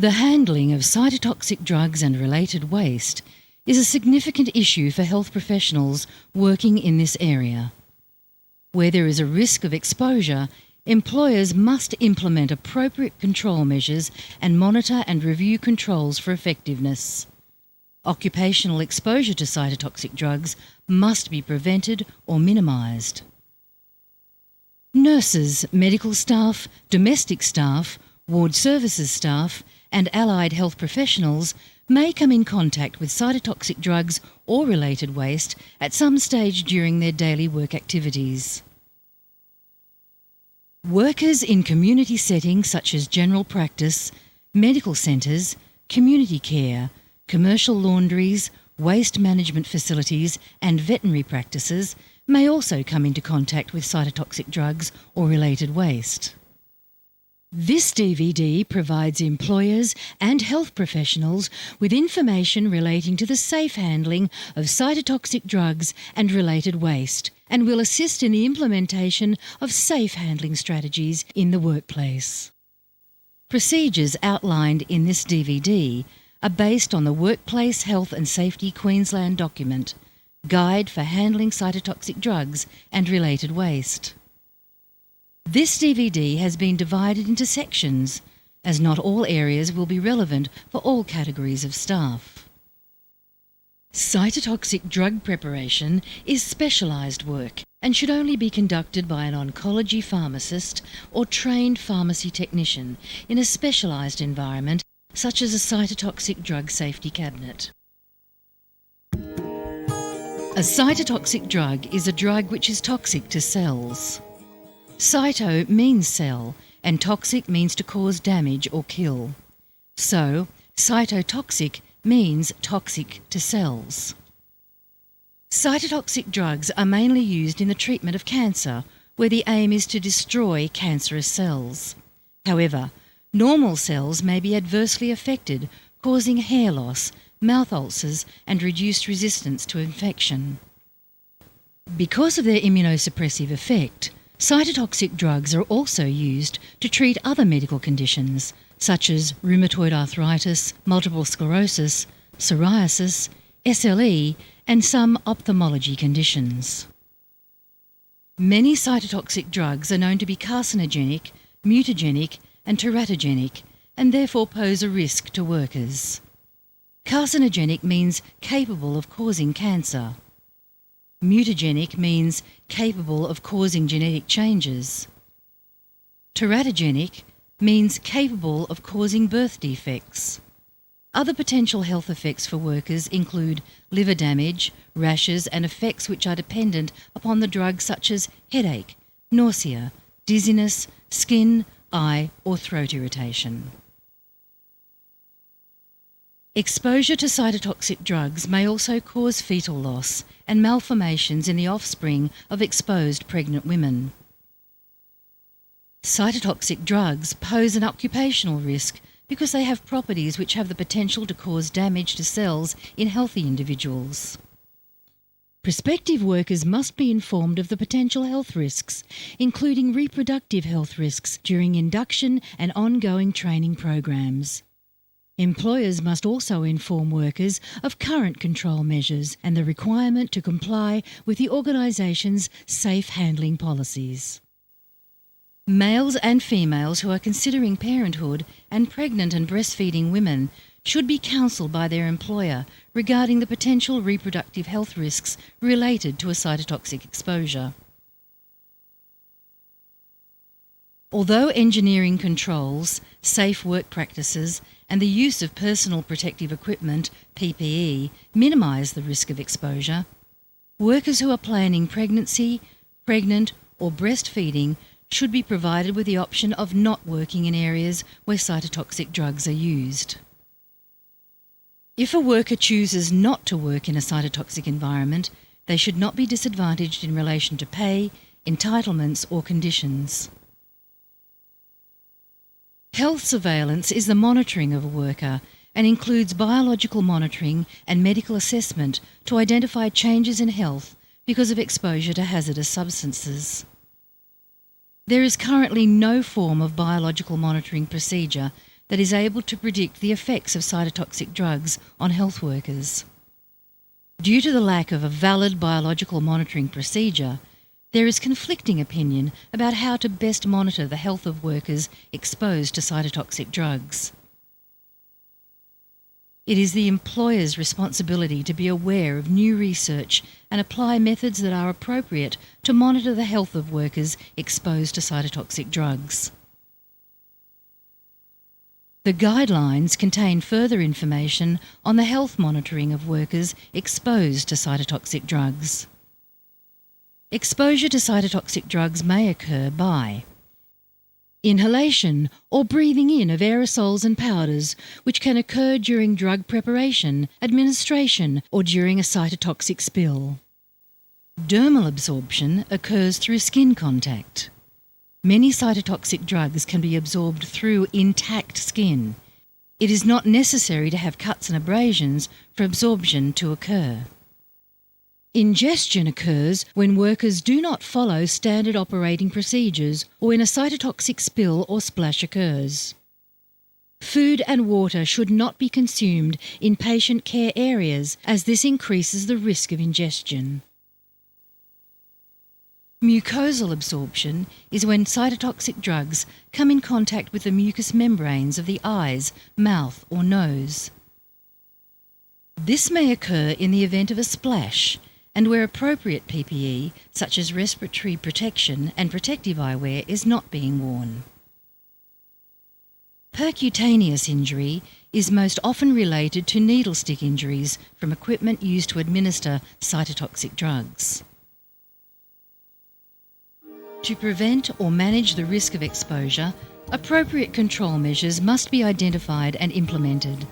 The handling of cytotoxic drugs and related waste is a significant issue for health professionals working in this area. Where there is a risk of exposure, employers must implement appropriate control measures and monitor and review controls for effectiveness. Occupational exposure to cytotoxic drugs must be prevented or minimised. Nurses, medical staff, domestic staff, ward services staff and allied health professionals may come in contact with cytotoxic drugs or related waste at some stage during their daily work activities. Workers in community settings such as general practice, medical centres, community care, commercial laundries, waste management facilities and veterinary practices may also come into contact with cytotoxic drugs or related waste. This DVD provides employers and health professionals with information relating to the safe handling of cytotoxic drugs and related waste, and will assist in the implementation of safe handling strategies in the workplace. Procedures outlined in this DVD are based on the Workplace Health and Safety Queensland document, Guide for Handling Cytotoxic Drugs and Related Waste. This DVD has been divided into sections, as not all areas will be relevant for all categories of staff. Cytotoxic drug preparation is specialised work and should only be conducted by an oncology pharmacist or trained pharmacy technician in a specialised environment such as a cytotoxic drug safety cabinet. A cytotoxic drug is a drug which is toxic to cells. Cyto means cell, and toxic means to cause damage or kill. So, cytotoxic means toxic to cells. Cytotoxic drugs are mainly used in the treatment of cancer, where the aim is to destroy cancerous cells. However, normal cells may be adversely affected, causing hair loss, mouth ulcers and reduced resistance to infection. Because of their immunosuppressive effect, cytotoxic drugs are also used to treat other medical conditions such as rheumatoid arthritis, multiple sclerosis, psoriasis, SLE and some ophthalmology conditions. Many cytotoxic drugs are known to be carcinogenic, mutagenic and teratogenic and therefore pose a risk to workers. Carcinogenic means capable of causing cancer. Mutagenic means capable of causing genetic changes. Teratogenic means capable of causing birth defects. Other potential health effects for workers include liver damage, rashes and effects which are dependent upon the drug such as headache, nausea, dizziness, skin, eye or throat irritation. Exposure to cytotoxic drugs may also cause fetal loss and malformations in the offspring of exposed pregnant women. Cytotoxic drugs pose an occupational risk because they have properties which have the potential to cause damage to cells in healthy individuals. Prospective workers must be informed of the potential health risks, including reproductive health risks during induction and ongoing training programs. Employers must also inform workers of current control measures and the requirement to comply with the organisation's safe handling policies. Males and females who are considering parenthood and pregnant and breastfeeding women should be counselled by their employer regarding the potential reproductive health risks related to a cytotoxic exposure. Although engineering controls, safe work practices and the use of personal protective equipment, PPE, minimise the risk of exposure, workers who are planning pregnancy, pregnant or breastfeeding should be provided with the option of not working in areas where cytotoxic drugs are used. If a worker chooses not to work in a cytotoxic environment, they should not be disadvantaged in relation to pay, entitlements or conditions. Health surveillance is the monitoring of a worker and includes biological monitoring and medical assessment to identify changes in health because of exposure to hazardous substances. There is currently no form of biological monitoring procedure that is able to predict the effects of cytotoxic drugs on health workers. Due to the lack of a valid biological monitoring procedure, there is conflicting opinion about how to best monitor the health of workers exposed to cytotoxic drugs. It is the employer's responsibility to be aware of new research and apply methods that are appropriate to monitor the health of workers exposed to cytotoxic drugs. The guidelines contain further information on the health monitoring of workers exposed to cytotoxic drugs. Exposure to cytotoxic drugs may occur by inhalation or breathing in of aerosols and powders, which can occur during drug preparation, administration, or during a cytotoxic spill. Dermal absorption occurs through skin contact. Many cytotoxic drugs can be absorbed through intact skin. It is not necessary to have cuts and abrasions for absorption to occur. Ingestion occurs when workers do not follow standard operating procedures or when a cytotoxic spill or splash occurs. Food and water should not be consumed in patient care areas, as this increases the risk of ingestion. Mucosal absorption is when cytotoxic drugs come in contact with the mucous membranes of the eyes, mouth or nose. This may occur in the event of a splash, and where appropriate PPE, such as respiratory protection and protective eyewear, is not being worn. Percutaneous injury is most often related to needle stick injuries from equipment used to administer cytotoxic drugs. To prevent or manage the risk of exposure, appropriate control measures must be identified and implemented.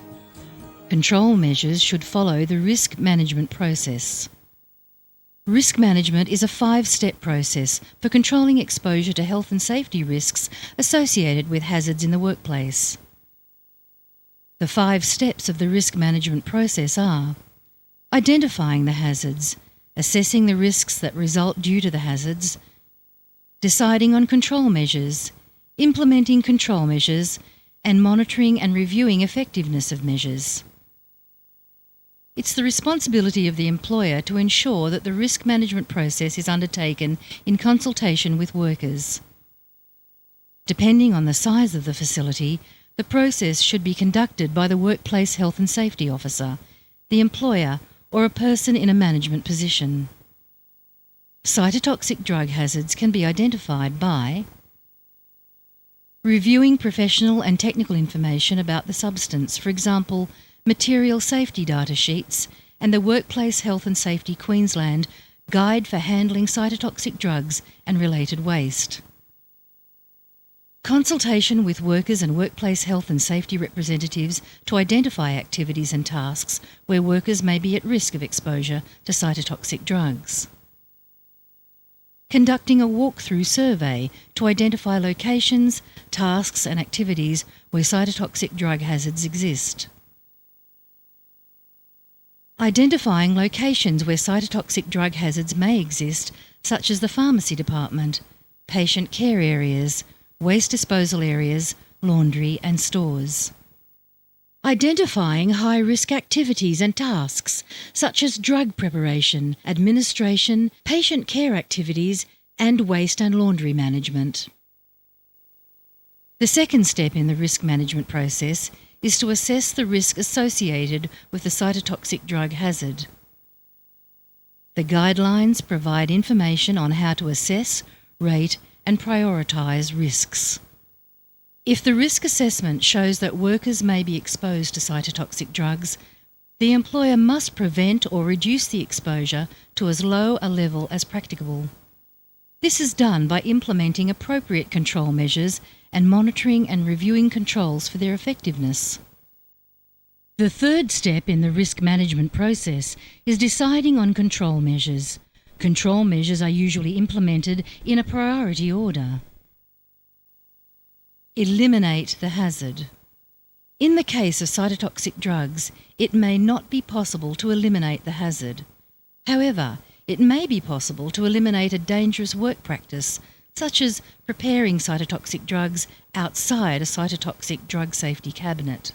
Control measures should follow the risk management process. Risk management is a 5-step process for controlling exposure to health and safety risks associated with hazards in the workplace. The 5 steps of the risk management process are identifying the hazards, assessing the risks that result due to the hazards, deciding on control measures, implementing control measures, and monitoring and reviewing effectiveness of measures. It's the responsibility of the employer to ensure that the risk management process is undertaken in consultation with workers. Depending on the size of the facility, the process should be conducted by the workplace health and safety officer, the employer, or a person in a management position. Cytotoxic drug hazards can be identified by reviewing professional and technical information about the substance, for example, material safety data sheets and the Workplace Health and Safety Queensland Guide for Handling Cytotoxic Drugs and Related Waste. Consultation with workers and workplace health and safety representatives to identify activities and tasks where workers may be at risk of exposure to cytotoxic drugs. Conducting a walk-through survey to identify locations, tasks and activities where cytotoxic drug hazards exist. Identifying locations where cytotoxic drug hazards may exist, such as the pharmacy department, patient care areas, waste disposal areas, laundry and stores. Identifying high-risk activities and tasks, such as drug preparation, administration, patient care activities, and waste and laundry management. The second step in the risk management process is to assess the risk associated with the cytotoxic drug hazard. The guidelines provide information on how to assess, rate, and prioritise risks. If the risk assessment shows that workers may be exposed to cytotoxic drugs, the employer must prevent or reduce the exposure to as low a level as practicable. This is done by implementing appropriate control measures and monitoring and reviewing controls for their effectiveness. The third step in the risk management process is deciding on control measures. Control measures are usually implemented in a priority order. Eliminate the hazard. In the case of cytotoxic drugs, it may not be possible to eliminate the hazard. However, it may be possible to eliminate a dangerous work practice, such as preparing cytotoxic drugs outside a cytotoxic drug safety cabinet.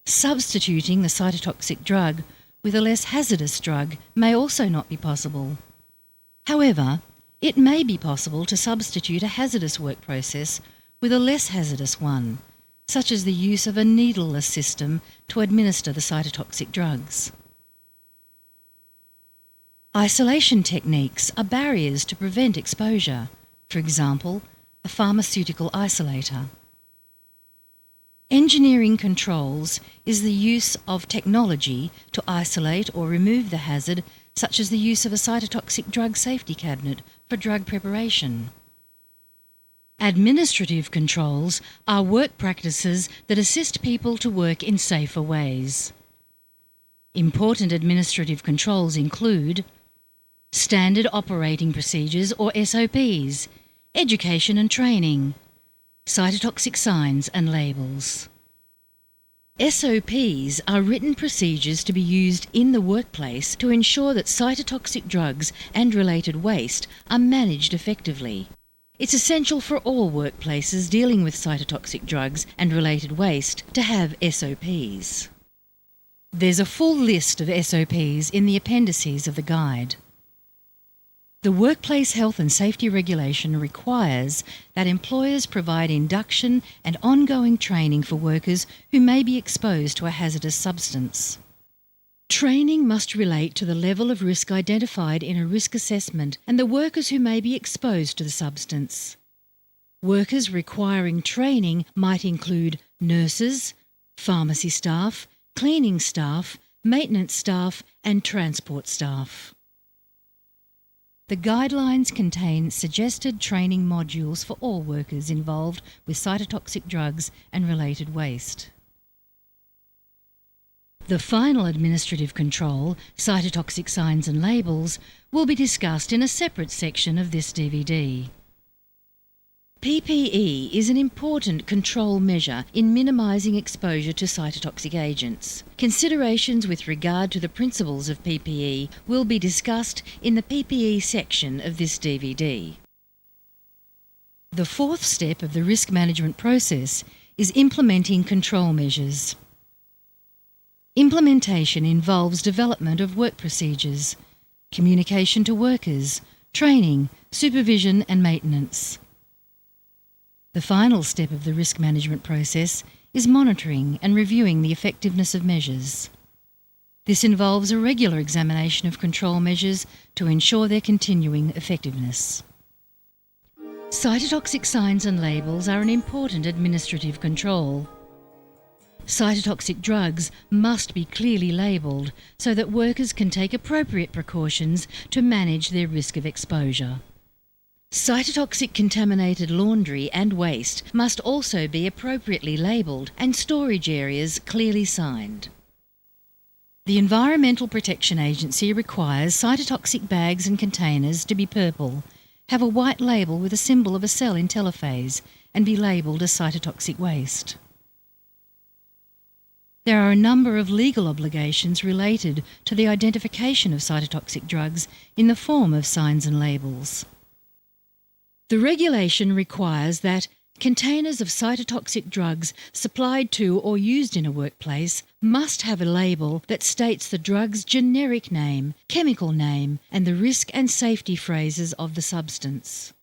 Substituting the cytotoxic drug with a less hazardous drug may also not be possible. However, it may be possible to substitute a hazardous work process with a less hazardous one, such as the use of a needleless system to administer the cytotoxic drugs. Isolation techniques are barriers to prevent exposure, for example, a pharmaceutical isolator. Engineering controls is the use of technology to isolate or remove the hazard, such as the use of a cytotoxic drug safety cabinet for drug preparation. Administrative controls are work practices that assist people to work in safer ways. Important administrative controls include standard operating procedures or SOPs, education and training, cytotoxic signs and labels. SOPs are written procedures to be used in the workplace to ensure that cytotoxic drugs and related waste are managed effectively. It's essential for all workplaces dealing with cytotoxic drugs and related waste to have SOPs. There's a full list of SOPs in the appendices of the guide. The Workplace Health and Safety Regulation requires that employers provide induction and ongoing training for workers who may be exposed to a hazardous substance. Training must relate to the level of risk identified in a risk assessment and the workers who may be exposed to the substance. Workers requiring training might include nurses, pharmacy staff, cleaning staff, maintenance staff, and transport staff. The guidelines contain suggested training modules for all workers involved with cytotoxic drugs and related waste. The final administrative control, cytotoxic signs and labels, will be discussed in a separate section of this DVD. PPE is an important control measure in minimising exposure to cytotoxic agents. Considerations with regard to the principles of PPE will be discussed in the PPE section of this DVD. The fourth step of the risk management process is implementing control measures. Implementation involves development of work procedures, communication to workers, training, supervision and maintenance. The final step of the risk management process is monitoring and reviewing the effectiveness of measures. This involves a regular examination of control measures to ensure their continuing effectiveness. Cytotoxic signs and labels are an important administrative control. Cytotoxic drugs must be clearly labelled so that workers can take appropriate precautions to manage their risk of exposure. Cytotoxic contaminated laundry and waste must also be appropriately labelled and storage areas clearly signed. The Environmental Protection Agency requires cytotoxic bags and containers to be purple, have a white label with a symbol of a cell in telophase, and be labelled as cytotoxic waste. There are a number of legal obligations related to the identification of cytotoxic drugs in the form of signs and labels. The regulation requires that containers of cytotoxic drugs supplied to or used in a workplace must have a label that states the drug's generic name, chemical name, and the risk and safety phrases of the substance.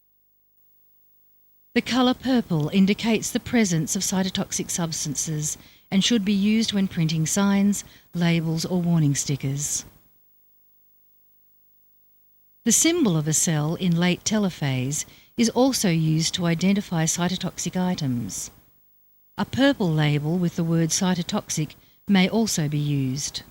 The colour purple indicates the presence of cytotoxic substances and should be used when printing signs, labels or warning stickers. The symbol of a cell in late telophase is also used to identify cytotoxic items. A purple label with the word cytotoxic may also be used.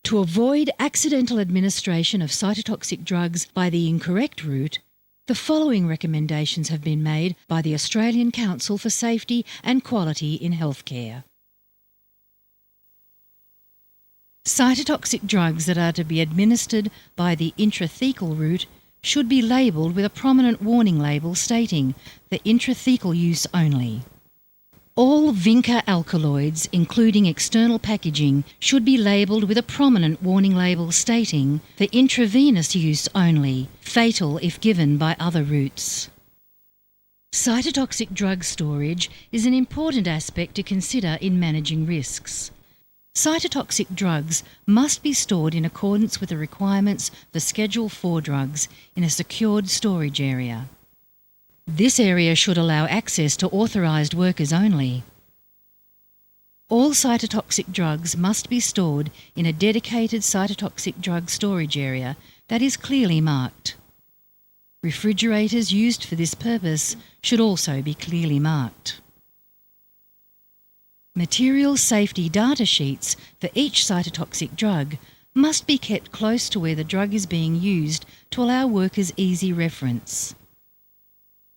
To avoid accidental administration of cytotoxic drugs by the incorrect route, the following recommendations have been made by the Australian Council for Safety and Quality in Healthcare. Cytotoxic drugs that are to be administered by the intrathecal route should be labelled with a prominent warning label stating for intrathecal use only. All Vinca alkaloids, including external packaging, should be labelled with a prominent warning label stating for intravenous use only, fatal if given by other routes. Cytotoxic drug storage is an important aspect to consider in managing risks. Cytotoxic drugs must be stored in accordance with the requirements for Schedule 4 drugs in a secured storage area. This area should allow access to authorised workers only. All cytotoxic drugs must be stored in a dedicated cytotoxic drug storage area that is clearly marked. Refrigerators used for this purpose should also be clearly marked. Material safety data sheets for each cytotoxic drug must be kept close to where the drug is being used to allow workers easy reference.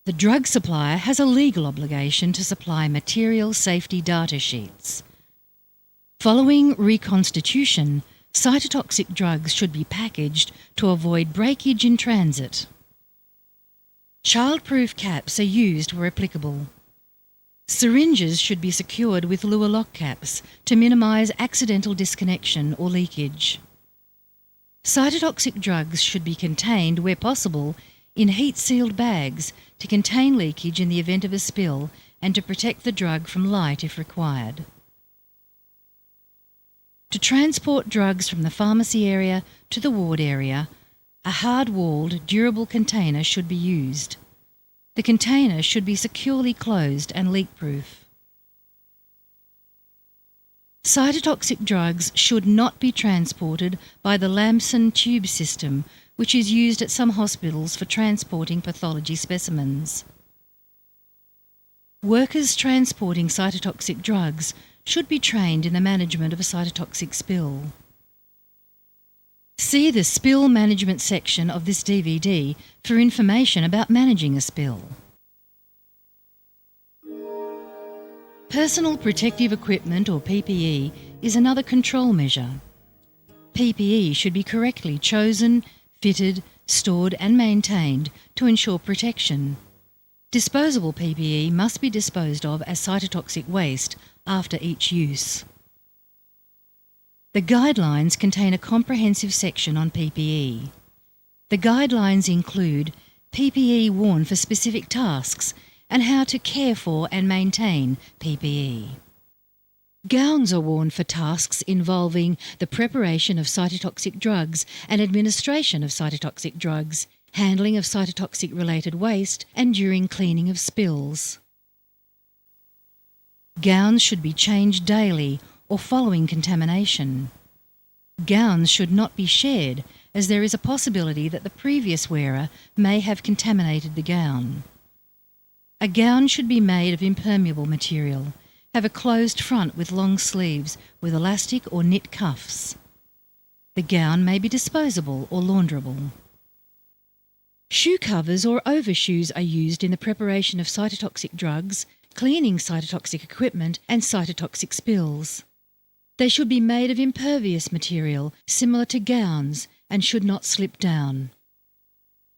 The drug supplier has a legal obligation to supply material safety data sheets. Following reconstitution, cytotoxic drugs should be packaged to avoid breakage in transit. Childproof caps are used where applicable. Syringes should be secured with Luer lock caps to minimise accidental disconnection or leakage. Cytotoxic drugs should be contained, where possible, in heat-sealed bags to contain leakage in the event of a spill and to protect the drug from light if required. To transport drugs from the pharmacy area to the ward area, a hard-walled, durable container should be used. The container should be securely closed and leak-proof. Cytotoxic drugs should not be transported by the Lamson tube system, which is used at some hospitals for transporting pathology specimens. Workers transporting cytotoxic drugs should be trained in the management of a cytotoxic spill. See the Spill Management section of this DVD for information about managing a spill. Personal protective equipment, or PPE, is another control measure. PPE should be correctly chosen, fitted, stored and maintained to ensure protection. Disposable PPE must be disposed of as cytotoxic waste after each use. The guidelines contain a comprehensive section on PPE. The guidelines include PPE worn for specific tasks and how to care for and maintain PPE. Gowns are worn for tasks involving the preparation of cytotoxic drugs and administration of cytotoxic drugs, handling of cytotoxic-related waste, and during cleaning of spills. Gowns should be changed daily or following contamination. Gowns should not be shared, as there is a possibility that the previous wearer may have contaminated the gown. A gown should be made of impermeable material, have a closed front with long sleeves with elastic or knit cuffs. The gown may be disposable or launderable. Shoe covers or overshoes are used in the preparation of cytotoxic drugs, cleaning cytotoxic equipment and cytotoxic spills. They should be made of impervious material similar to gowns and should not slip down.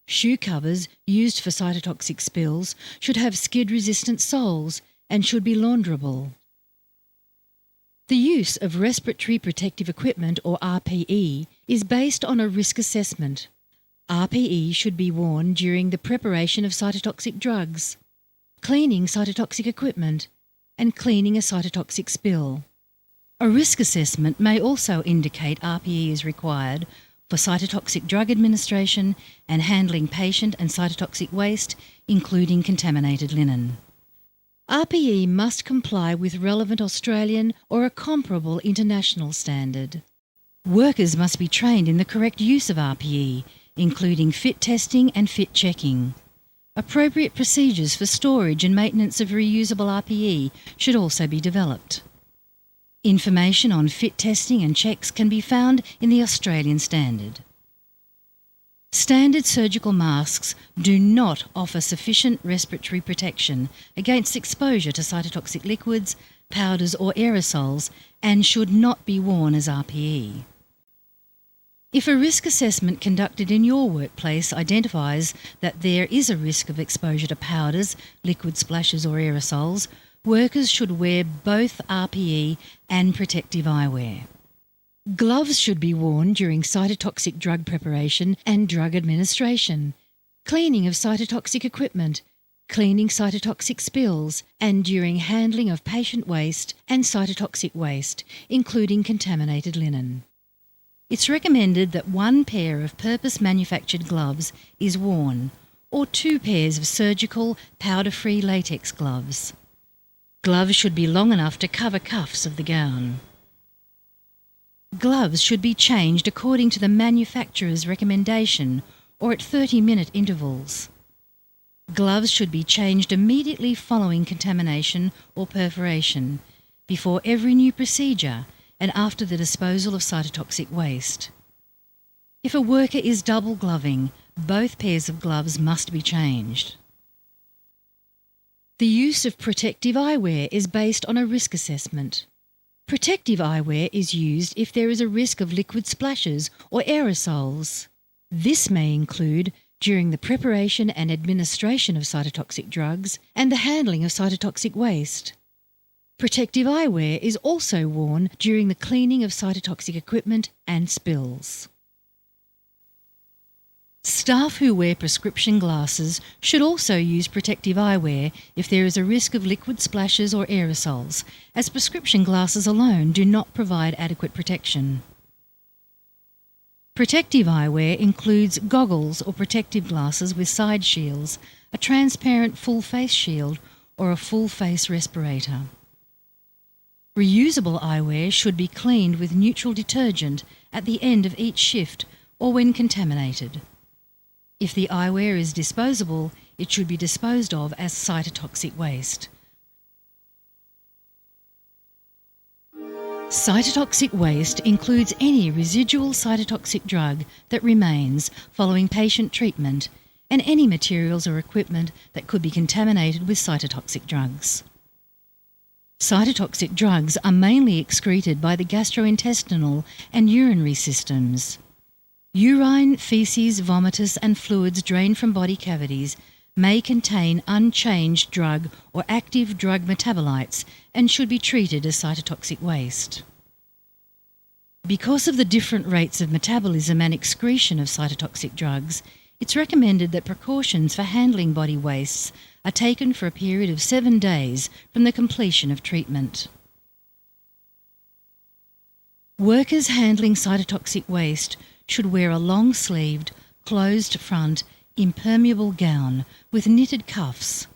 Shoe covers used for cytotoxic spills should have skid-resistant soles and should be launderable. The use of respiratory protective equipment, or RPE, is based on a risk assessment. RPE should be worn during the preparation of cytotoxic drugs, cleaning cytotoxic equipment, and cleaning a cytotoxic spill. A risk assessment may also indicate RPE is required for cytotoxic drug administration and handling patient and cytotoxic waste, including contaminated linen. RPE must comply with relevant Australian or a comparable international standard. Workers must be trained in the correct use of RPE, including fit testing and fit checking. Appropriate procedures for storage and maintenance of reusable RPE should also be developed. Information on fit testing and checks can be found in the Australian standard. Standard surgical masks do not offer sufficient respiratory protection against exposure to cytotoxic liquids, powders or aerosols, and should not be worn as RPE. If a risk assessment conducted in your workplace identifies that there is a risk of exposure to powders, liquid splashes or aerosols, workers should wear both RPE and protective eyewear. Gloves should be worn during cytotoxic drug preparation and drug administration, cleaning of cytotoxic equipment, cleaning cytotoxic spills, and during handling of patient waste and cytotoxic waste, including contaminated linen. It's recommended that 1 pair of purpose-manufactured gloves is worn, or 2 pairs of surgical, powder-free latex gloves. Gloves should be long enough to cover cuffs of the gown. Gloves should be changed according to the manufacturer's recommendation or at 30-minute intervals. Gloves should be changed immediately following contamination or perforation, before every new procedure and after the disposal of cytotoxic waste. If a worker is double gloving, both pairs of gloves must be changed. The use of protective eyewear is based on a risk assessment. Protective eyewear is used if there is a risk of liquid splashes or aerosols. This may include during the preparation and administration of cytotoxic drugs and the handling of cytotoxic waste. Protective eyewear is also worn during the cleaning of cytotoxic equipment and spills. Staff who wear prescription glasses should also use protective eyewear if there is a risk of liquid splashes or aerosols, as prescription glasses alone do not provide adequate protection. Protective eyewear includes goggles or protective glasses with side shields, a transparent full face shield, or a full face respirator. Reusable eyewear should be cleaned with neutral detergent at the end of each shift or when contaminated. If the eyewear is disposable, it should be disposed of as cytotoxic waste. Cytotoxic waste includes any residual cytotoxic drug that remains following patient treatment and any materials or equipment that could be contaminated with cytotoxic drugs. Cytotoxic drugs are mainly excreted by the gastrointestinal and urinary systems. Urine, faeces, vomitus and fluids drained from body cavities may contain unchanged drug or active drug metabolites and should be treated as cytotoxic waste. Because of the different rates of metabolism and excretion of cytotoxic drugs, it's recommended that precautions for handling body wastes are taken for a period of 7 days from the completion of treatment. Workers handling cytotoxic waste should wear a long-sleeved, closed-front, impermeable gown with knitted cuffs,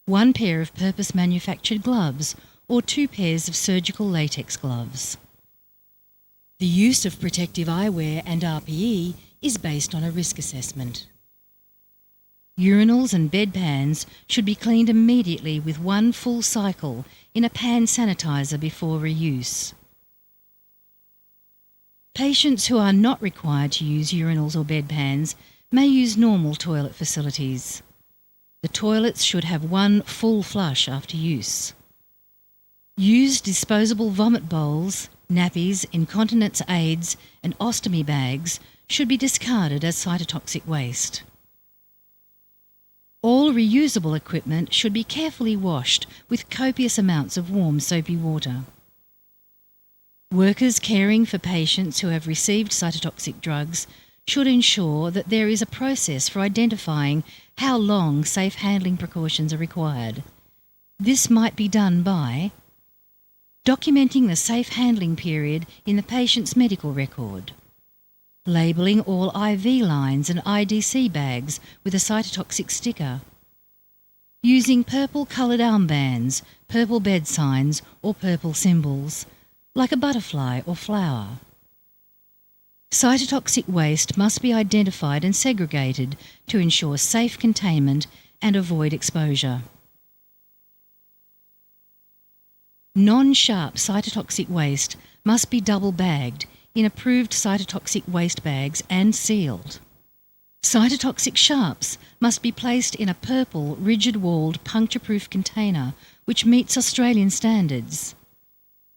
1 pair of purpose-manufactured gloves or 2 pairs of surgical latex gloves. The use of protective eyewear and RPE is based on a risk assessment. Urinals and bedpans should be cleaned immediately with 1 full cycle in a pan sanitizer before reuse. Patients who are not required to use urinals or bedpans may use normal toilet facilities. The toilets should have 1 full flush after use. Used disposable vomit bowls, nappies, incontinence aids and ostomy bags should be discarded as cytotoxic waste. All reusable equipment should be carefully washed with copious amounts of warm soapy water. Workers caring for patients who have received cytotoxic drugs should ensure that there is a process for identifying how long safe handling precautions are required. This might be done by documenting the safe handling period in the patient's medical record, labelling all IV lines and IDC bags with a cytotoxic sticker, using purple coloured armbands, purple bed signs or purple symbols, like a butterfly or flower. Cytotoxic waste must be identified and segregated to ensure safe containment and avoid exposure. Non-sharp cytotoxic waste must be double-bagged in approved cytotoxic waste bags and sealed. Cytotoxic sharps must be placed in a purple, rigid-walled, puncture-proof container which meets Australian standards.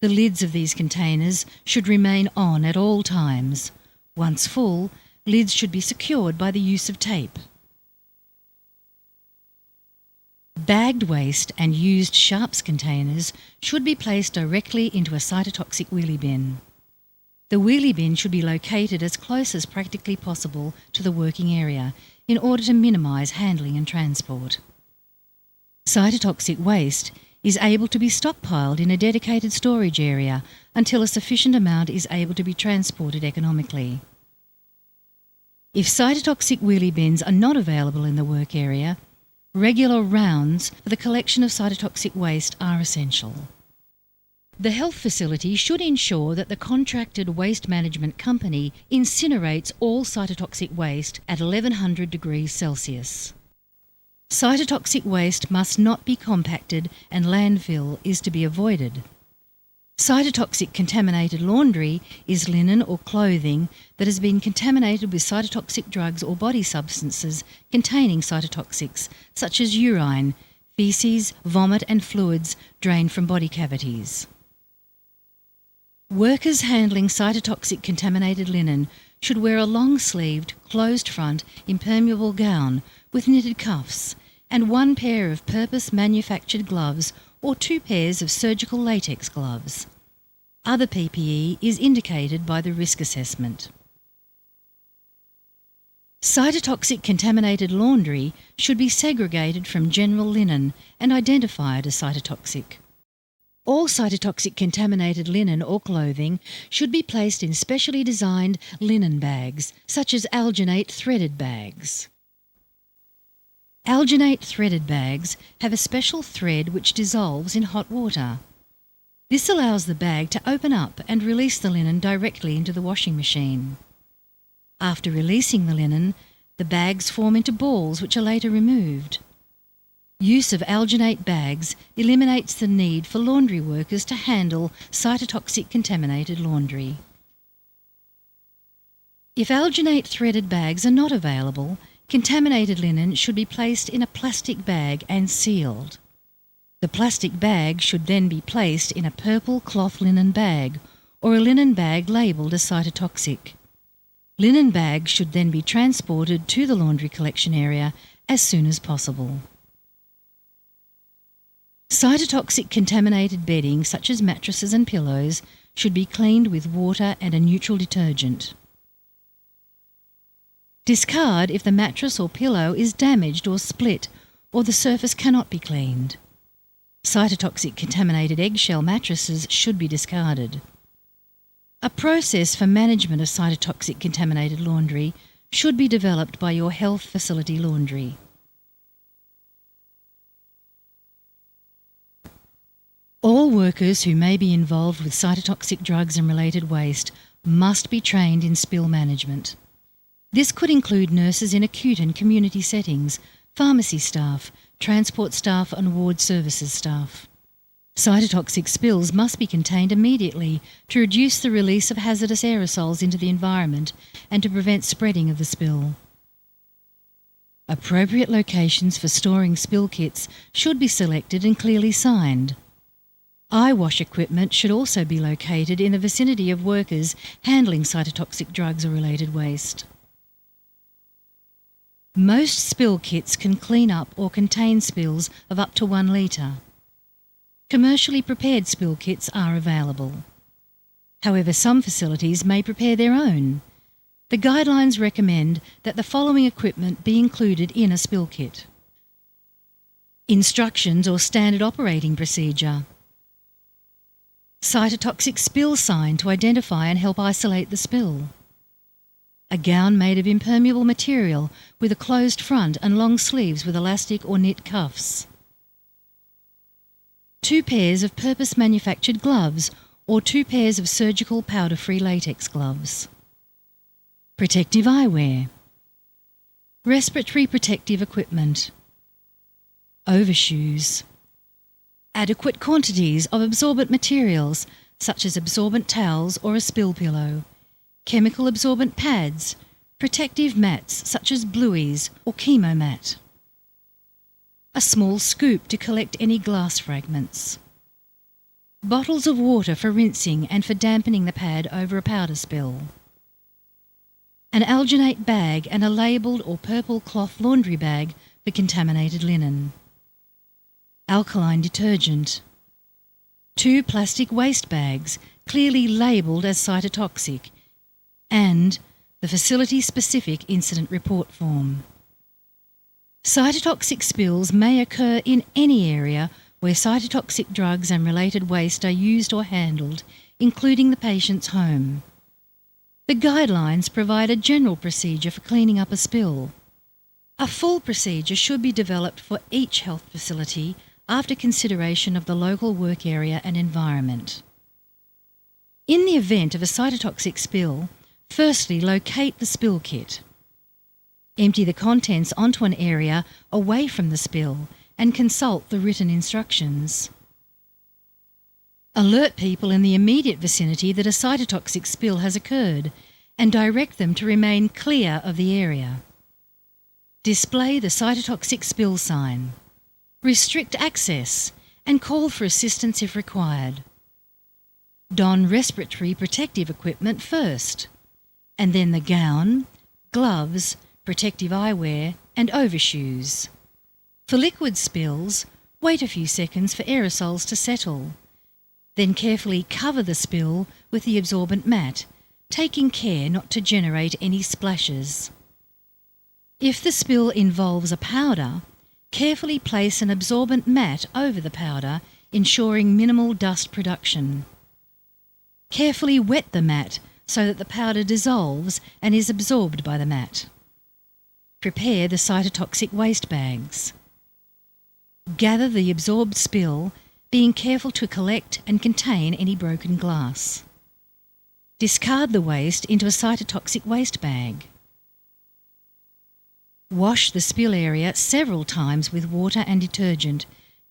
The lids of these containers should remain on at all times. Once full, lids should be secured by the use of tape. Bagged waste and used sharps containers should be placed directly into a cytotoxic wheelie bin. The wheelie bin should be located as close as practically possible to the working area in order to minimise handling and transport. Cytotoxic waste is able to be stockpiled in a dedicated storage area until a sufficient amount is able to be transported economically. If cytotoxic wheelie bins are not available in the work area, regular rounds for the collection of cytotoxic waste are essential. The health facility should ensure that the contracted waste management company incinerates all cytotoxic waste at 1100 degrees Celsius. Cytotoxic waste must not be compacted and landfill is to be avoided. Cytotoxic contaminated laundry is linen or clothing that has been contaminated with cytotoxic drugs or body substances containing cytotoxics such as urine, faeces, vomit and fluids drained from body cavities. Workers handling cytotoxic contaminated linen should wear a long-sleeved, closed-front, impermeable gown with knitted cuffs and 1 pair of purpose-manufactured gloves or 2 pairs of surgical latex gloves. Other PPE is indicated by the risk assessment. Cytotoxic contaminated laundry should be segregated from general linen and identified as cytotoxic. All cytotoxic contaminated linen or clothing should be placed in specially designed linen bags, such as alginate threaded bags. Alginate threaded bags have a special thread which dissolves in hot water. This allows the bag to open up and release the linen directly into the washing machine. After releasing the linen, the bags form into balls which are later removed. Use of alginate bags eliminates the need for laundry workers to handle cytotoxic contaminated laundry. If alginate threaded bags are not available, contaminated linen should be placed in a plastic bag and sealed. The plastic bag should then be placed in a purple cloth linen bag or a linen bag labelled as cytotoxic. Linen bags should then be transported to the laundry collection area as soon as possible. Cytotoxic contaminated bedding such as mattresses and pillows should be cleaned with water and a neutral detergent. Discard if the mattress or pillow is damaged or split or the surface cannot be cleaned. Cytotoxic contaminated eggshell mattresses should be discarded. A process for management of cytotoxic contaminated laundry should be developed by your health facility laundry. All workers who may be involved with cytotoxic drugs and related waste must be trained in spill management. This could include nurses in acute and community settings, pharmacy staff, transport staff and ward services staff. Cytotoxic spills must be contained immediately to reduce the release of hazardous aerosols into the environment and to prevent spreading of the spill. Appropriate locations for storing spill kits should be selected and clearly signed. Eye wash equipment should also be located in the vicinity of workers handling cytotoxic drugs or related waste. Most spill kits can clean up or contain spills of up to 1 litre. Commercially prepared spill kits are available. However, some facilities may prepare their own. The guidelines recommend that the following equipment be included in a spill kit. Instructions or standard operating procedure. Cytotoxic spill sign to identify and help isolate the spill. A gown made of impermeable material with a closed front and long sleeves with elastic or knit cuffs. 2 pairs of purpose-manufactured gloves or 2 pairs of surgical powder-free latex gloves. Protective eyewear. Respiratory protective equipment. Overshoes. Adequate quantities of absorbent materials such as absorbent towels or a spill pillow. Chemical absorbent pads, protective mats such as blueies or chemo mat. A small scoop to collect any glass fragments. Bottles of water for rinsing and for dampening the pad over a powder spill. An alginate bag and a labelled or purple cloth laundry bag for contaminated linen. alkaline detergent. 2 plastic waste bags clearly labelled as cytotoxic, and the facility-specific incident report form. Cytotoxic spills may occur in any area where cytotoxic drugs and related waste are used or handled, including the patient's home. The guidelines provide a general procedure for cleaning up a spill. A full procedure should be developed for each health facility after consideration of the local work area and environment. In the event of a cytotoxic spill, firstly locate the spill kit. Empty the contents onto an area away from the spill and consult the written instructions. Alert people in the immediate vicinity that a cytotoxic spill has occurred and direct them to remain clear of the area. Display the cytotoxic spill sign. Restrict access and call for assistance if required. Don respiratory protective equipment first, and then the gown, gloves, protective eyewear and overshoes. For liquid spills, wait a few seconds for aerosols to settle. Then carefully cover the spill with the absorbent mat, taking care not to generate any splashes. If the spill involves a powder, carefully place an absorbent mat over the powder, ensuring minimal dust production. Carefully wet the mat so that the powder dissolves and is absorbed by the mat. Prepare the cytotoxic waste bags. Gather the absorbed spill, being careful to collect and contain any broken glass. Discard the waste into a cytotoxic waste bag. Wash the spill area several times with water and detergent,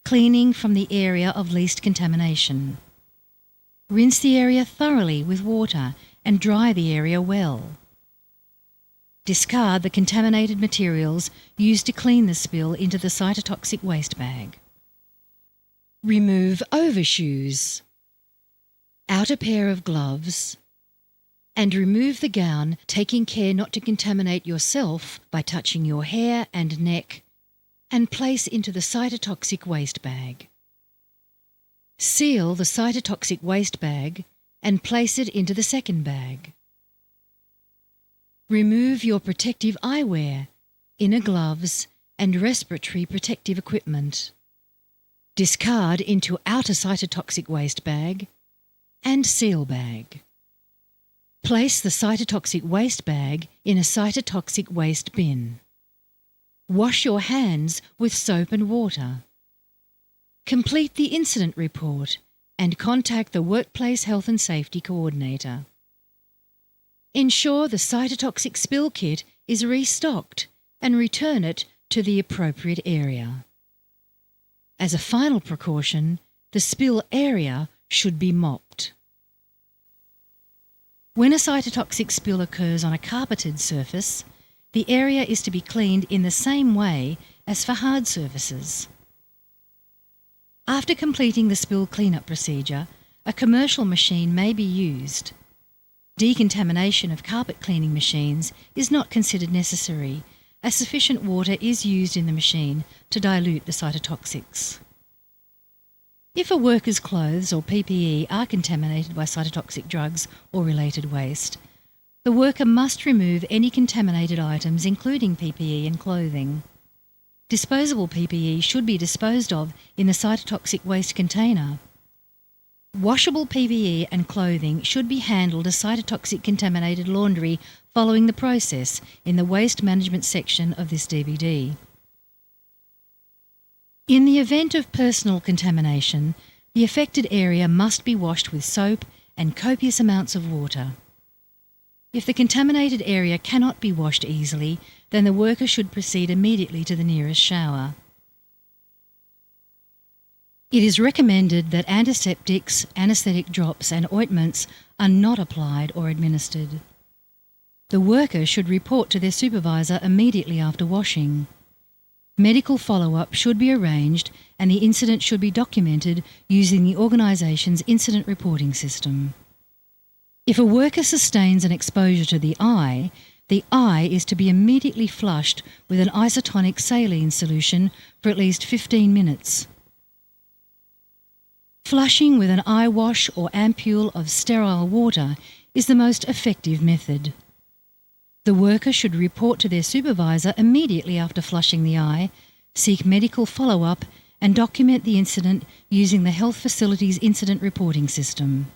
cleaning from the area of least contamination. Rinse the area thoroughly with water and dry the area well. Discard the contaminated materials used to clean the spill into the cytotoxic waste bag. Remove overshoes, outer pair of gloves, and remove the gown, taking care not to contaminate yourself by touching your hair and neck, and place into the cytotoxic waste bag. Seal the cytotoxic waste bag and place it into the second bag. Remove your protective eyewear, inner gloves, and respiratory protective equipment. Discard into outer cytotoxic waste bag and seal bag. Place the cytotoxic waste bag in a cytotoxic waste bin. Wash your hands with soap and water. Complete the incident report and contact the Workplace Health and Safety Coordinator. Ensure the cytotoxic spill kit is restocked and return it to the appropriate area. As a final precaution, the spill area should be mopped. When a cytotoxic spill occurs on a carpeted surface, the area is to be cleaned in the same way as for hard surfaces. After completing the spill cleanup procedure, a commercial machine may be used. Decontamination of carpet cleaning machines is not considered necessary, as sufficient water is used in the machine to dilute the cytotoxics. If a worker's clothes or PPE are contaminated by cytotoxic drugs or related waste, the worker must remove any contaminated items, including PPE and clothing. Disposable PPE should be disposed of in the cytotoxic waste container. Washable PPE and clothing should be handled as cytotoxic contaminated laundry following the process in the waste management section of this DVD. In the event of personal contamination, the affected area must be washed with soap and copious amounts of water. If the contaminated area cannot be washed easily, then the worker should proceed immediately to the nearest shower. It is recommended that antiseptics, anaesthetic drops and ointments are not applied or administered. The worker should report to their supervisor immediately after washing. Medical follow-up should be arranged and the incident should be documented using the organisation's incident reporting system. If a worker sustains an exposure to the eye is to be immediately flushed with an isotonic saline solution for at least 15 minutes. Flushing with an eye wash or ampule of sterile water is the most effective method. The worker should report to their supervisor immediately after flushing the eye, seek medical follow-up, and document the incident using the health facility's incident reporting system.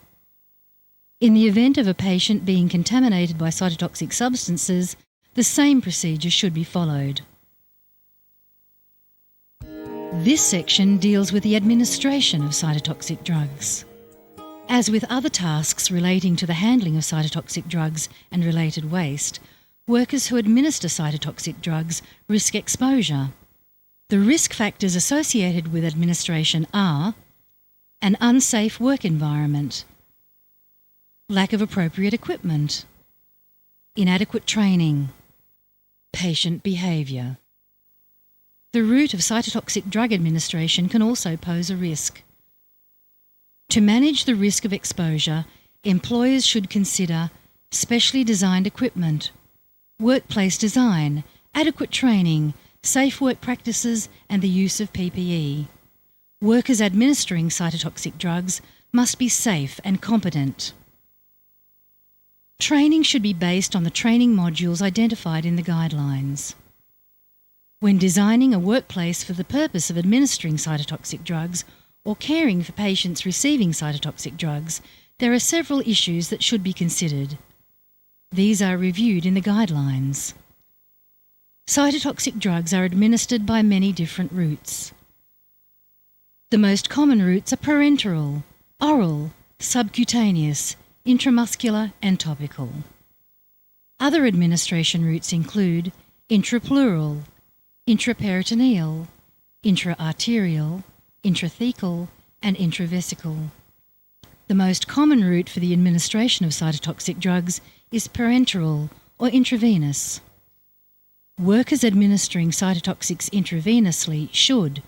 In the event of a patient being contaminated by cytotoxic substances, the same procedure should be followed. This section deals with the administration of cytotoxic drugs. As with other tasks relating to the handling of cytotoxic drugs and related waste, workers who administer cytotoxic drugs risk exposure. The risk factors associated with administration are an unsafe work environment, lack of appropriate equipment, inadequate training, patient behaviour. The route of cytotoxic drug administration can also pose a risk. To manage the risk of exposure, employers should consider specially designed equipment, workplace design, adequate training, safe work practices and the use of PPE. Workers administering cytotoxic drugs must be safe and competent. Training should be based on the training modules identified in the guidelines. When designing a workplace for the purpose of administering cytotoxic drugs or caring for patients receiving cytotoxic drugs, there are several issues that should be considered. These are reviewed in the guidelines. Cytotoxic drugs are administered by many different routes. The most common routes are parenteral, oral, subcutaneous, intramuscular and topical. Other administration routes include intrapleural, intraperitoneal, intraarterial, intrathecal and intravesical. The most common route for the administration of cytotoxic drugs is parenteral or intravenous. Workers administering cytotoxics intravenously should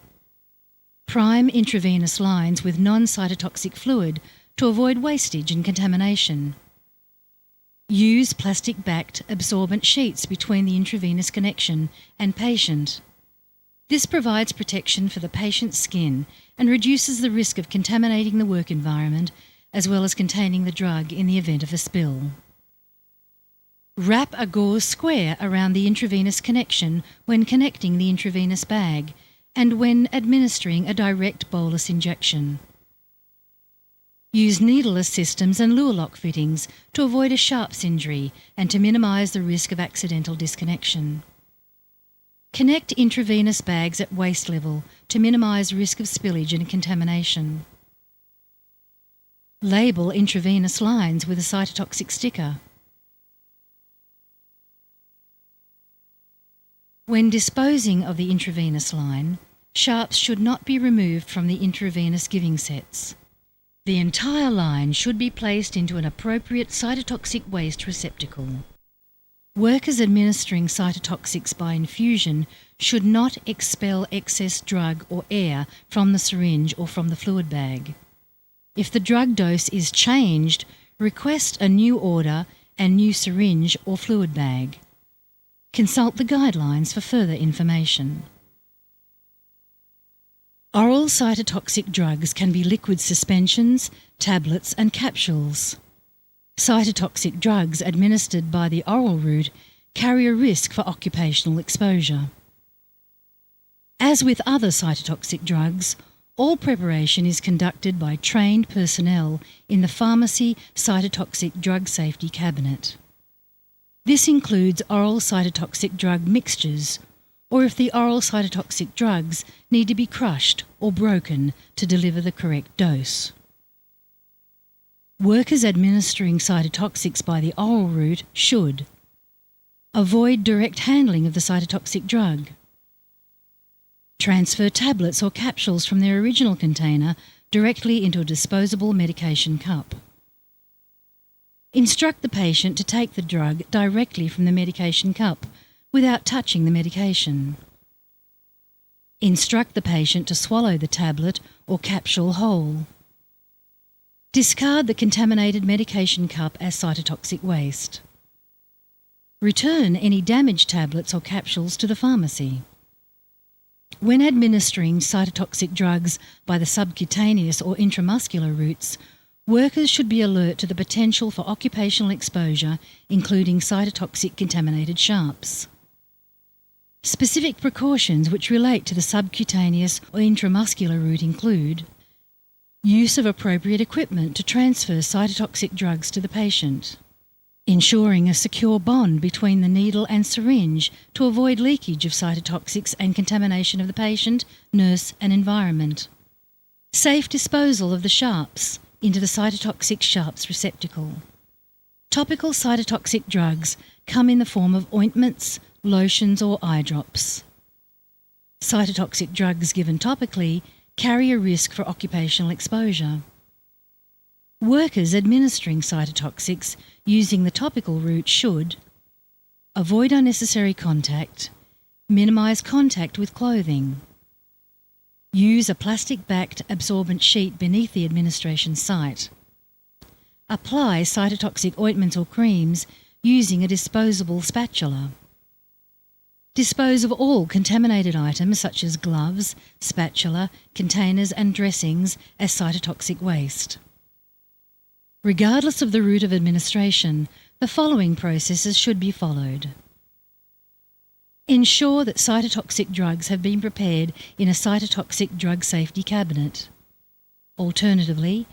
prime intravenous lines with non-cytotoxic fluid to avoid wastage and contamination. Use plastic-backed absorbent sheets between the intravenous connection and patient. This provides protection for the patient's skin and reduces the risk of contaminating the work environment as well as containing the drug in the event of a spill. Wrap a gauze square around the intravenous connection when connecting the intravenous bag and when administering a direct bolus injection. Use needleless systems and luer lock fittings to avoid a sharps injury and to minimise the risk of accidental disconnection. Connect intravenous bags at waist level to minimise risk of spillage and contamination. Label intravenous lines with a cytotoxic sticker. When disposing of the intravenous line, sharps should not be removed from the intravenous giving sets. The entire line should be placed into an appropriate cytotoxic waste receptacle. Workers administering cytotoxics by infusion should not expel excess drug or air from the syringe or from the fluid bag. If the drug dose is changed, request a new order and new syringe or fluid bag. Consult the guidelines for further information. Oral cytotoxic drugs can be liquid suspensions, tablets and capsules. Cytotoxic drugs administered by the oral route carry a risk for occupational exposure. As with other cytotoxic drugs, all preparation is conducted by trained personnel in the pharmacy cytotoxic drug safety cabinet. This includes oral cytotoxic drug mixtures, or if the oral cytotoxic drugs need to be crushed or broken to deliver the correct dose. Workers administering cytotoxics by the oral route should avoid direct handling of the cytotoxic drug, transfer tablets or capsules from their original container directly into a disposable medication cup, instruct the patient to take the drug directly from the medication cup without touching the medication. Instruct the patient to swallow the tablet or capsule whole. Discard the contaminated medication cup as cytotoxic waste. Return any damaged tablets or capsules to the pharmacy. When administering cytotoxic drugs by the subcutaneous or intramuscular routes, workers should be alert to the potential for occupational exposure, including cytotoxic contaminated sharps. Specific precautions which relate to the subcutaneous or intramuscular route include use of appropriate equipment to transfer cytotoxic drugs to the patient, ensuring a secure bond between the needle and syringe to avoid leakage of cytotoxics and contamination of the patient, nurse and environment, safe disposal of the sharps into the cytotoxic sharps receptacle. Topical cytotoxic drugs come in the form of ointments, lotions or eye drops. Cytotoxic drugs given topically carry a risk for occupational exposure. Workers administering cytotoxics using the topical route should avoid unnecessary contact, minimise contact with clothing, use a plastic-backed absorbent sheet beneath the administration site, apply cytotoxic ointments or creams using a disposable spatula, dispose of all contaminated items such as gloves, spatula, containers and dressings as cytotoxic waste. Regardless of the route of administration, the following processes should be followed. Ensure that cytotoxic drugs have been prepared in a cytotoxic drug safety cabinet. Alternatively,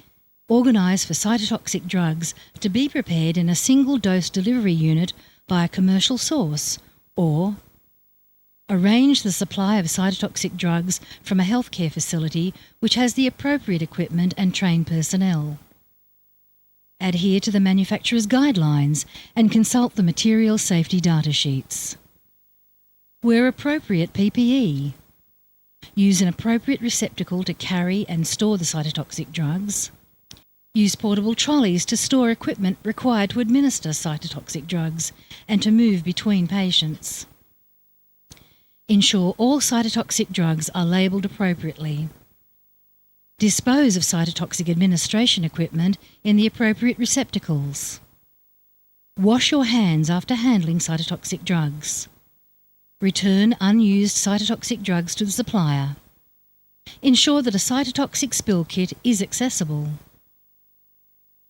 organise for cytotoxic drugs to be prepared in a single-dose delivery unit by a commercial source, or arrange the supply of cytotoxic drugs from a healthcare facility which has the appropriate equipment and trained personnel. Adhere to the manufacturer's guidelines and consult the material safety data sheets. Wear appropriate PPE. Use an appropriate receptacle to carry and store the cytotoxic drugs. Use portable trolleys to store equipment required to administer cytotoxic drugs and to move between patients. Ensure all cytotoxic drugs are labelled appropriately. Dispose of cytotoxic administration equipment in the appropriate receptacles. Wash your hands after handling cytotoxic drugs. Return unused cytotoxic drugs to the supplier. Ensure that a cytotoxic spill kit is accessible.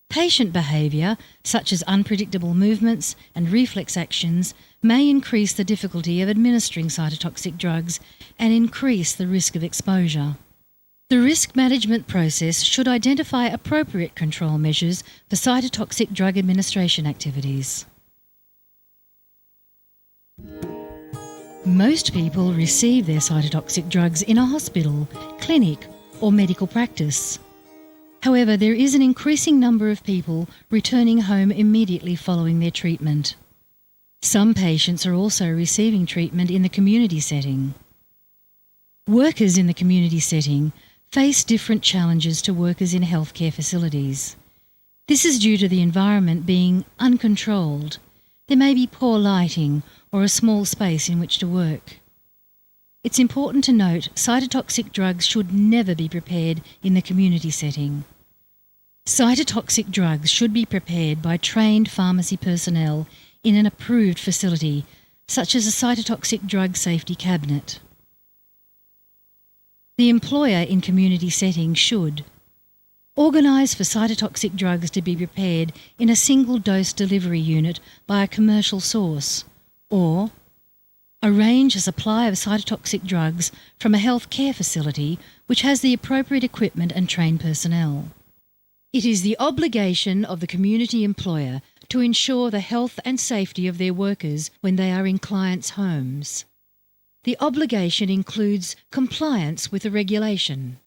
Patient behaviour, such as unpredictable movements and reflex actions, may increase the difficulty of administering cytotoxic drugs and increase the risk of exposure. The risk management process should identify appropriate control measures for cytotoxic drug administration activities. Most people receive their cytotoxic drugs in a hospital, clinic or medical practice. However, there is an increasing number of people returning home immediately following their treatment. Some patients are also receiving treatment in the community setting. Workers in the community setting face different challenges to workers in healthcare facilities. This is due to the environment being uncontrolled. There may be poor lighting or a small space in which to work. It's important to note cytotoxic drugs should never be prepared in the community setting. Cytotoxic drugs should be prepared by trained pharmacy personnel in an approved facility, such as a cytotoxic drug safety cabinet. The employer in community settings should organise for cytotoxic drugs to be prepared in a single-dose delivery unit by a commercial source, or arrange a supply of cytotoxic drugs from a health care facility which has the appropriate equipment and trained personnel. It is the obligation of the community employer to ensure the health and safety of their workers when they are in clients' homes. The obligation includes compliance with the regulation.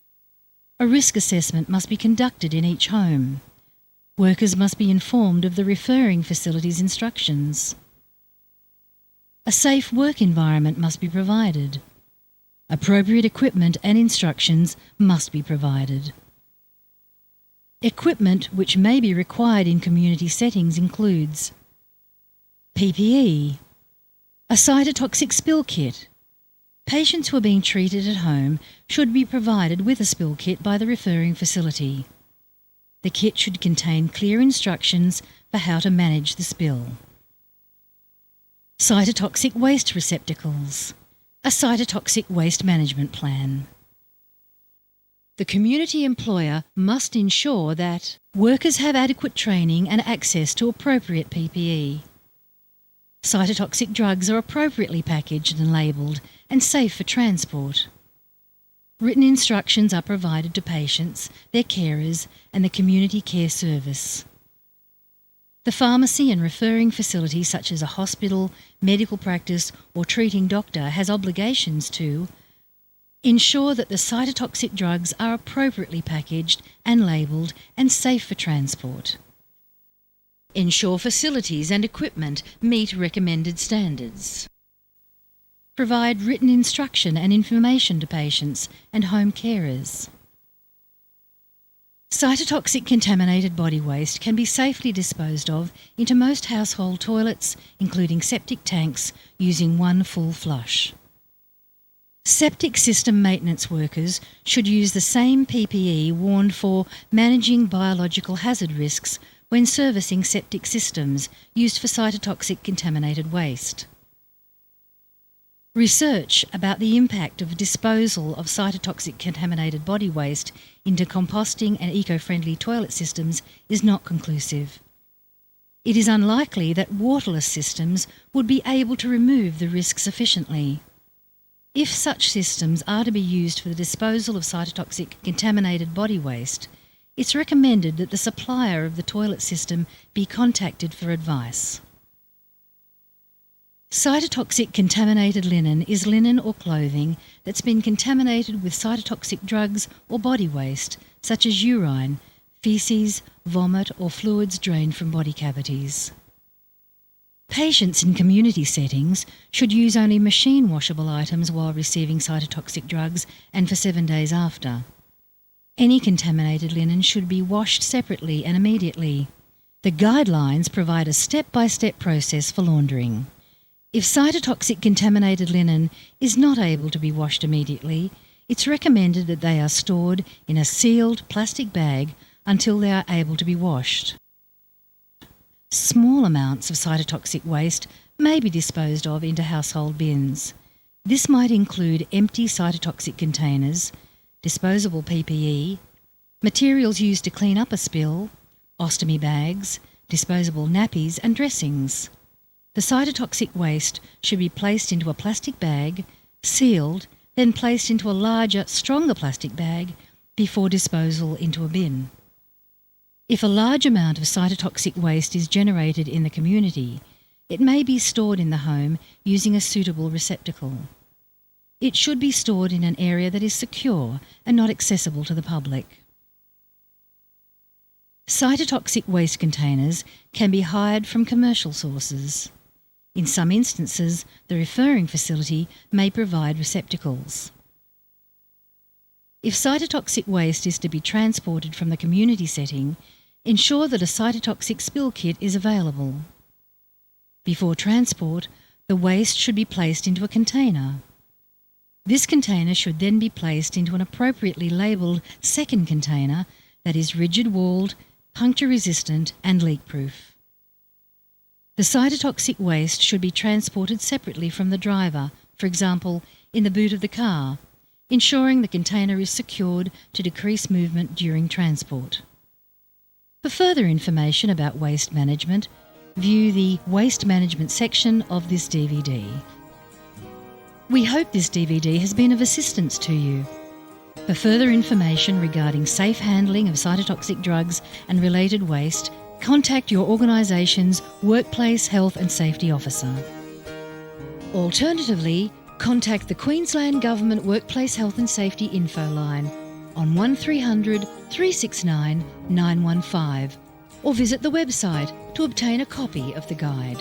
A risk assessment must be conducted in each home. Workers must be informed of the referring facility's instructions. A safe work environment must be provided. Appropriate equipment and instructions must be provided. Equipment which may be required in community settings includes PPE, a cytotoxic spill kit. Patients who are being treated at home should be provided with a spill kit by the referring facility. The kit should contain clear instructions for how to manage the spill. Cytotoxic waste receptacles. A cytotoxic waste management plan. The community employer must ensure that workers have adequate training and access to appropriate PPE. Cytotoxic drugs are appropriately packaged and labelled and safe for transport. Written instructions are provided to patients, their carers and the community care service. The pharmacy and referring facility such as a hospital, medical practice or treating doctor has obligations to ensure that the cytotoxic drugs are appropriately packaged and labelled and safe for transport. Ensure facilities and equipment meet recommended standards. Provide written instruction and information to patients and home carers. Cytotoxic contaminated body waste can be safely disposed of into most household toilets, including septic tanks, using one full flush. Septic system maintenance workers should use the same PPE worn for managing biological hazard risks when servicing septic systems used for cytotoxic contaminated waste. Research about the impact of disposal of cytotoxic contaminated body waste into composting and eco-friendly toilet systems is not conclusive. It is unlikely that waterless systems would be able to remove the risks efficiently. If such systems are to be used for the disposal of cytotoxic contaminated body waste, it's recommended that the supplier of the toilet system be contacted for advice. Cytotoxic contaminated linen is linen or clothing that's been contaminated with cytotoxic drugs or body waste, such as urine, faeces, vomit or fluids drained from body cavities. Patients in community settings should use only machine washable items while receiving cytotoxic drugs and for 7 days after. Any contaminated linen should be washed separately and immediately. The guidelines provide a step-by-step process for laundering. If cytotoxic contaminated linen is not able to be washed immediately, it's recommended that they are stored in a sealed plastic bag until they are able to be washed. Small amounts of cytotoxic waste may be disposed of into household bins. This might include empty cytotoxic containers, disposable PPE, materials used to clean up a spill, ostomy bags, disposable nappies and dressings. The cytotoxic waste should be placed into a plastic bag, sealed, then placed into a larger, stronger plastic bag before disposal into a bin. If a large amount of cytotoxic waste is generated in the community, it may be stored in the home using a suitable receptacle. It should be stored in an area that is secure and not accessible to the public. Cytotoxic waste containers can be hired from commercial sources. In some instances, the referring facility may provide receptacles. If cytotoxic waste is to be transported from the community setting, ensure that a cytotoxic spill kit is available. Before transport, the waste should be placed into a container. This container should then be placed into an appropriately labelled second container that is rigid-walled, puncture-resistant and leak-proof. The cytotoxic waste should be transported separately from the driver, for example, in the boot of the car, ensuring the container is secured to decrease movement during transport. For further information about waste management, view the Waste Management section of this DVD. We hope this DVD has been of assistance to you. For further information regarding safe handling of cytotoxic drugs and related waste, contact your organisation's Workplace Health and Safety Officer. Alternatively, contact the Queensland Government Workplace Health and Safety Info Line on 1300 369 915 or visit the website to obtain a copy of the guide.